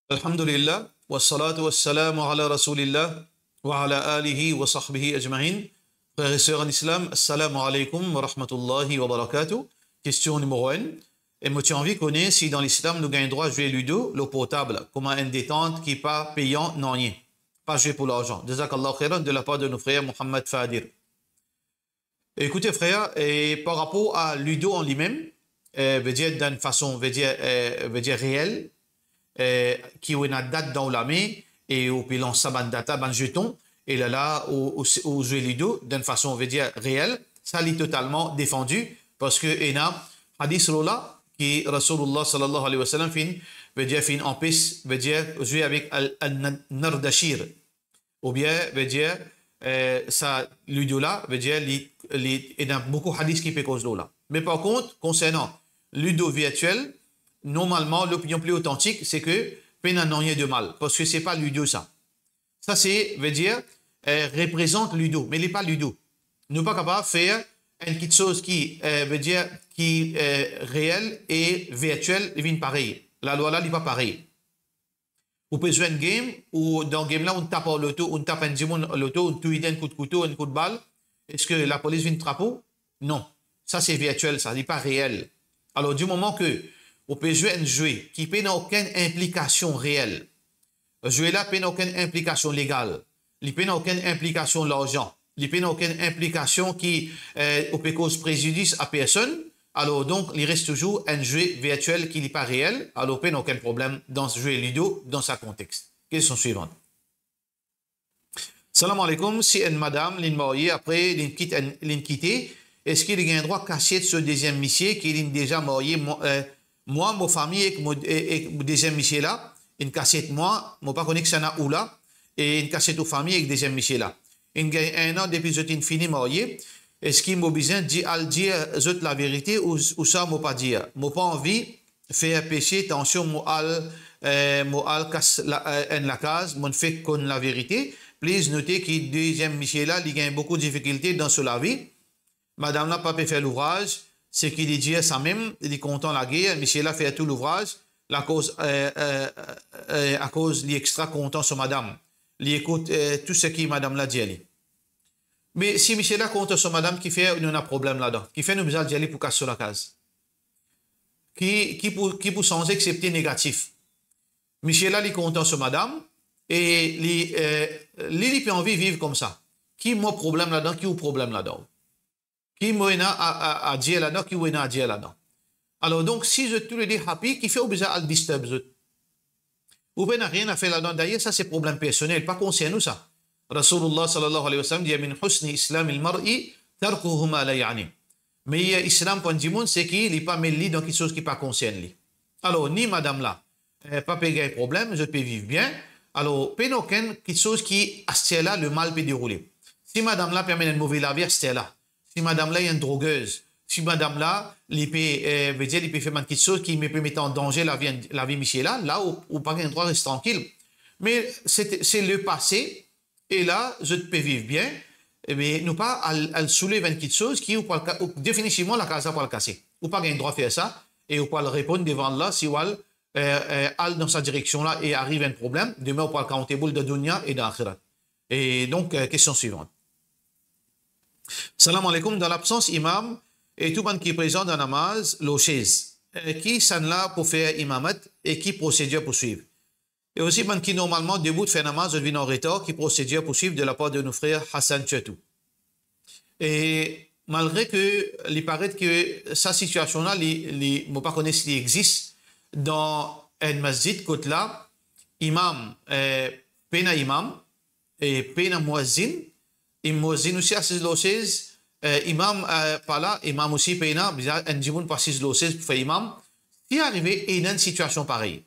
Alhamdulillah, wassalatu wassalamu ala rasulillah, wa ala alihi wa sahbihi ajma'in. Frères et sœurs en islam, assalamu alaikum wa rahmatullahi wa barakatuh. Question numéro 1. Et moi, tu as envie de connaître si dans l'islam nous gagnons droit à jouer ludo, l'eau potable, comme un détente qui n'est pas payant, non rien. Pas jouer pour l'argent. Jazakallah khairan de la part de nos frères Mohammed Fadir. Écoutez frères, et par rapport à ludo en lui-même, veut dire d'une façon, veut dire réelle, qui a une date dans la main et au bilan ça ban data ban jeton et là au jeu ludo d'une façon veut dire réelle, ça est totalement défendu parce que il y a hadith là qui Rasulullah sallallahu alayhi wa sallam veut dire en piste veut dire jouer avec al-nardashir ou bien veut dire ça ludo là veut dire il y a beaucoup de hadiths qui peut cause là. Mais par contre concernant ludo virtuel, normalement, l'opinion plus authentique, c'est que peine n'en rien de mal, parce que c'est pas ludo ça. Ça, c'est, veut dire, représente ludo, mais il n'est pas ludo. Nous pas capable de faire une petite chose qui veut dire qui est réelle et virtuelle, il vient pareil. La loi là, n'est pas pareil. Vous pouvez jouer un game où dans le game là, on tape l'auto, on tape un diamant l'auto, on tue un coup de couteau, un coup de balle. Est-ce que la police vient trapeau? Non. Ça, c'est virtuel, ça n'est pas réel. Alors, du moment que on peut jouer un jeu qui n'a aucune implication réelle. Le jeu là n'a aucune implication légale. Il n'a aucune implication l'argent. Il n'a aucune implication qui peut cause préjudice à personne. Alors donc, il reste toujours un jeu virtuel qui n'est pas réel. Alors, il n'a aucun problème dans ce jeu ludo, dans sa contexte. Question suivante. Salam alaikum. Si une madame l'a mariée après l'a quitté, est-ce qu'il a un droit caché de ce deuxième monsieur qui est déjà marié? Moi, ma famille et mon deuxième monsieur là, une cassette moi, je ne sais pas que ça n'a où là, et une cassette aux familles avec deuxième monsieur là. Il y a un an depuis que j'ai fini marié, est-ce qu'il m'a besoin de dire la vérité ou ça m'a pas dire? Je n'ai pas envie de faire péché, attention, moi casse la case, je fais qu'on la vérité. Please notez que le deuxième monsieur là, il y a beaucoup de difficultés dans la vie. Madame n'a pas pu faire l'ouvrage. C'est qu'il dit ça même, il est content la guerre, Michel a fait tout l'ouvrage, à cause il est extra content sur madame. Il écoute tout ce que madame l'a dit. Mais si Michel a content sur madame, qui fait un problème là-dedans, qui fait nous besoin d'y aller pour casser la case, qui pour sans accepter négatif. Michel a est content sur madame, et il peut envie de vivre comme ça. Qui a problème là-dedans, qui a problème là-dedans? Qui m'a à dire là-dedans, qui m'a à dire là-dedans. Alors donc, si je te le dis happy, qui fait besoin de disturb, ou bien n'a rien à faire là-dedans. D'ailleurs, ça c'est problème personnel, pas concernant nous ça. Rasulullah sallallahu alayhi wa sallam dit min husni islam il-mar'i tarkuhu ma la ya'ni. Mais l'islam pour du monde, c'est qu'il n'est pas mêlé dans quelque chose qui pas concerne lui. Alors, ni madame là, pas payer problème, je peux vivre bien. Alors, pas aucune quelque chose qui, à ce là, le mal peut dérouler. Si madame là permet une mauvaise vie, à ce là. Si madame là est une drogueuse, si madame là, il peut faire quelque chose qui me peut mettre en danger la vie Michel là où pas un droit reste tranquille. Mais c'est le passé, et là, je peux vivre bien, mais nous pas à soulever quelque chose qui, ou définitivement, la case pas le casser. Ou pas un droit de faire ça, et ou pas le répondre devant là, si ou al dans sa direction là, et arrive un problème, demain, ou pas le compter boule de dunya et d'akhirat. Et donc, question suivante. Salam alaikum, dans l'absence imam et tout le monde qui est présent dans la namaz, l'eau chaise. Qui s'en là pour faire imamat et qui procédure pour suivre. Et aussi, man qui normalement debout de faire namaz, je viens en retard, qui procédure pour suivre de la part de nos frères Hassan Chetou. Et malgré que, il paraît que sa situation-là, je ne pas connaître s'il existe dans un masjid, côté là, imam, pena imam et pena muazzin. Muazzin aussi assis l'osez, imam pas là, imam aussi pena, un djimoun pas assis l'osez pour faire imam. Si arrivé à une situation pareille,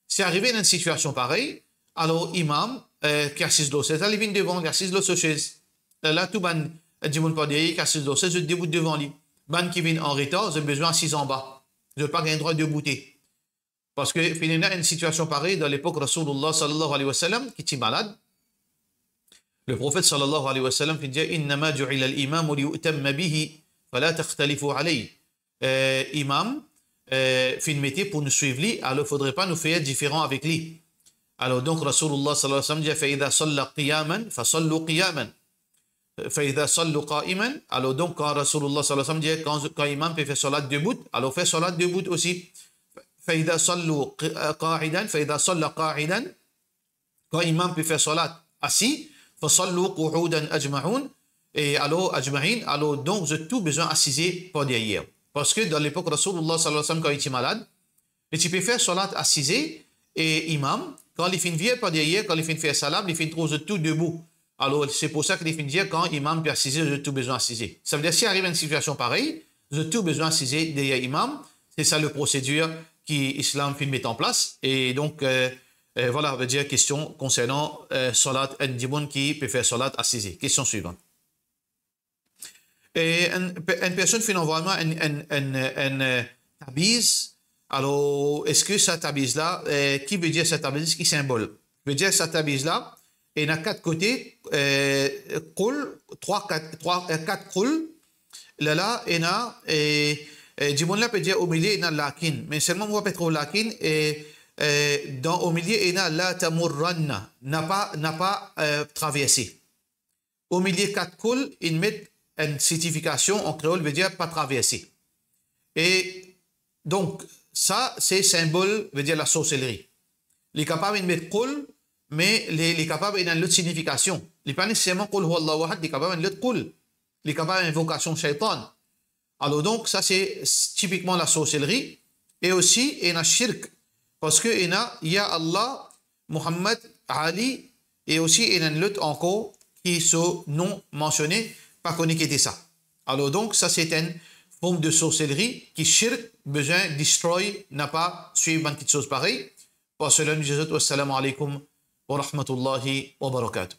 si arrivé à une situation pareille, alors imam qui assis l'osez, il vient devant, qui assis l'osez. Là tout ban djimoun pas derrière, qui assis l'osez, je déboute devant lui. Ban qui vient en retard, j'ai besoin assis en bas. Je n'ai pas un droit de bouter. Parce que finalement une situation pareille dans l'époque Rasulullah sallallahu alayhi wa sallam qui était malade. Le prophète sallallahu alayhi wa sallam dit innama ju'ila al-imam liyu'tamma bihi fala takhtalifu alayhi. Imam, fin métier pour nous suivre lui, alors il ne faudrait pas nous faire différent avec lui. Alors donc, Rasulullah sallallahu alayhi wa sallam dit فَإِذَا صَلَّى قِيَامًا فَصَلُّوا قِيَامًا. فَإِذَا صَلُّوا قَائِمًا. Alors donc, quand Rasulullah sallallahu alayhi wa sallam dit quand imam peut faire salat debout, alors fait salat debout aussi. فَإِذَا صَلُّوا قَاعِدًا فَإِذَا صَلَّى قَاعِدًا. Quand imam peut faire salat assis, فَصَلُّوا قُعُودًا أَجْمَعُونَ. Et alors, ajma'in, alors donc, vous avez tout besoin assiser par derrière. Parce que dans l'époque, Rasulullah sallallahu alayhi wa sallam, quand il était malade, et tu peux faire salat assisé et imam, quand il finit par derrière, quand il finit faire salam, il finit trouver tout debout. Alors, c'est pour ça qu'il finit dire quand imam peut assiser, vous avez tout besoin assiser. Ça veut dire, si arrive une situation pareille, vous avez tout besoin assiser derrière imam. C'est ça la procédure qui l'islam finit mettre en place. Et donc, voilà, on va dire question concernant salat en qui peut faire salat assisé. Question suivante. Et une personne fait normalement un tabiz. Alors, est-ce que cette tabiz-là, qui veut dire cette tabiz, qui symbole? Veut dire cette tabiz-là, il y a 4 côtés, quatre cols. Là, il y a, là peut dire au milieu, il y a lakin. Mais seulement, on va pas trop lakin. Au milieu, il y a la tamurranna, n'a pas traversé. Au milieu 4 cols, ils mettent une certification en créole, veut dire pas traversé. Et donc, ça, c'est symbole, veut dire la sorcellerie. Les capables de mettre kul, mais les capables ont une autre signification. Les pas nécessairement kul huwa Allahu ahad, les capables ont une autre kul. Les capables ont une invocation shaitan. Alors donc, ça, c'est typiquement la sorcellerie. Et aussi, il y a shirk. Parce que il y a Allah, Muhammad, Ali, et aussi il y a une autre encore qui sont non mentionnés, pas connu qui était ça. Alors donc, ça, c'est une forme de sorcellerie qui shirk, besoin destroy, n'a pas suivi une petite chose pareille. Wa salam, wassalamu alaikum wa rahmatullahi wa barakatuh.